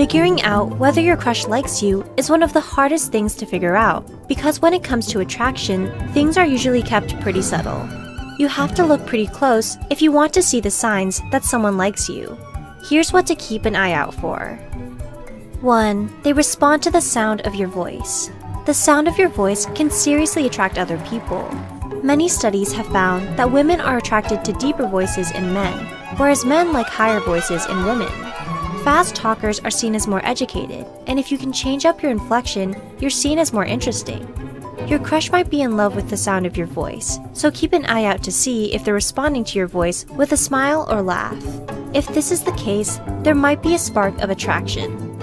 Figuring out whether your crush likes you is one of the hardest things to figure out, because when it comes to attraction, things are usually kept pretty subtle. You have to look pretty close if you want to see the signs that someone likes you. Here's what to keep an eye out for. 1. They respond to the sound of your voice. The sound of your voice can seriously attract other people. Many studies have found that women are attracted to deeper voices in men, whereas men like higher voices in women. Fast talkers are seen as more educated, and if you can change up your inflection, you're seen as more interesting. Your crush might be in love with the sound of your voice, so keep an eye out to see if they're responding to your voice with a smile or laugh. If this is the case, there might be a spark of attraction.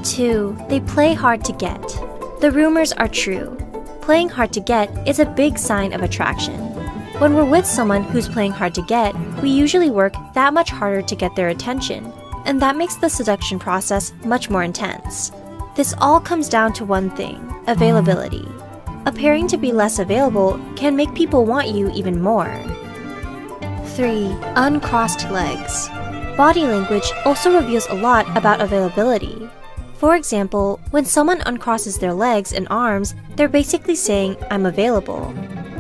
2. They play hard to get. The rumors are true. Playing hard to get is a big sign of attraction. When we're with someone who's playing hard to get, we usually work that much harder to get their attention, and that makes the seduction process much more intense. This all comes down to one thing: availability. Appearing to be less available can make people want you even more. 3. Uncrossed legs. Body language also reveals a lot about availability. For example, when someone uncrosses their legs and arms, they're basically saying, "I'm available."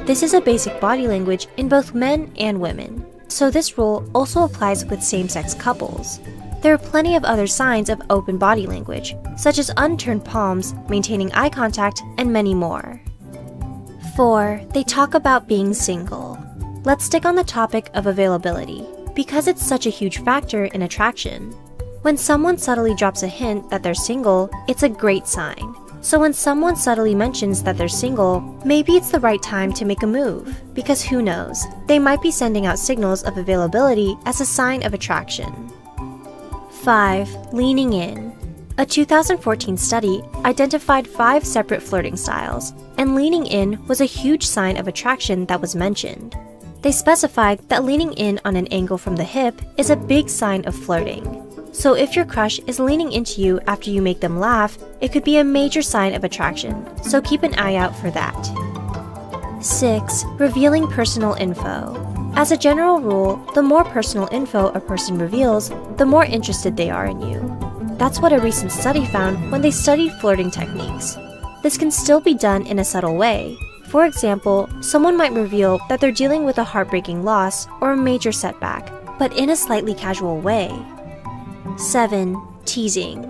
This is a basic body language in both men and women, so this rule also applies with same-sex couples. There are plenty of other signs of open body language, such as unturned palms, maintaining eye contact, and many more. 4. They talk about being single. Let's stick on the topic of availability, because it's such a huge factor in attraction. When someone subtly drops a hint that they're single, it's a great sign. So when someone subtly mentions that they're single, maybe it's the right time to make a move, because who knows, they might be sending out signals of availability as a sign of attraction. 5. Leaning in. A 2014 study identified 5 separate flirting styles, and leaning in was a huge sign of attraction that was mentioned. They specified that leaning in on an angle from the hip is a big sign of flirting. So if your crush is leaning into you after you make them laugh, it could be a major sign of attraction, so keep an eye out for that. 6. Revealing personal info. As a general rule, the more personal info a person reveals, the more interested they are in you. That's what a recent study found when they studied flirting techniques. This can still be done in a subtle way. For example, someone might reveal that they're dealing with a heartbreaking loss or a major setback, but in a slightly casual way. 7. Teasing.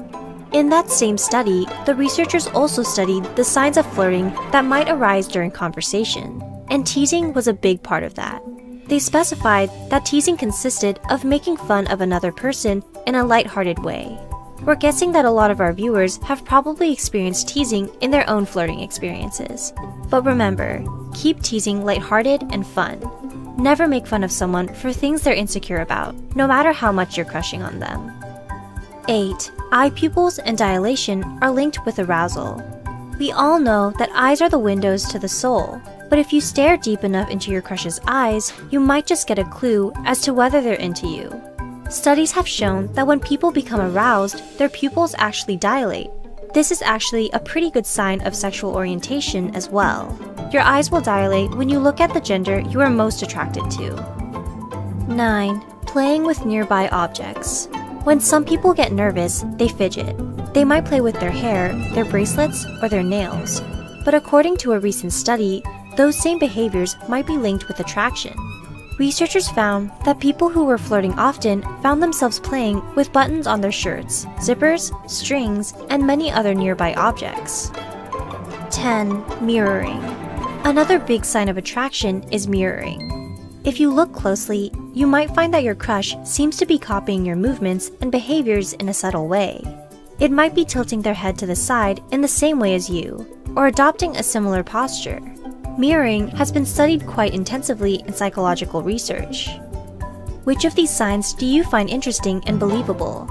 In that same study, the researchers also studied the signs of flirting that might arise during conversation, and teasing was a big part of that. They specified that teasing consisted of making fun of another person in a lighthearted way. We're guessing that a lot of our viewers have probably experienced teasing in their own flirting experiences. But remember, keep teasing lighthearted and fun. Never make fun of someone for things they're insecure about, no matter how much you're crushing on them. 8. Eye pupils and dilation are linked with arousal. We all know that eyes are the windows to the soul, but if you stare deep enough into your crush's eyes, you might just get a clue as to whether they're into you. Studies have shown that when people become aroused, their pupils actually dilate. This is actually a pretty good sign of sexual orientation as well. Your eyes will dilate when you look at the gender you are most attracted to. 9. Playing with nearby objects. When some people get nervous, they fidget. They might play with their hair, their bracelets, or their nails. But according to a recent study, those same behaviors might be linked with attraction. Researchers found that people who were flirting often found themselves playing with buttons on their shirts, zippers, strings, and many other nearby objects. 10. Mirroring. Another big sign of attraction is mirroring. If you look closely, you might find that your crush seems to be copying your movements and behaviors in a subtle way. It might be tilting their head to the side in the same way as you, or adopting a similar posture. Mirroring has been studied quite intensively in psychological research. Which of these signs do you find interesting and believable?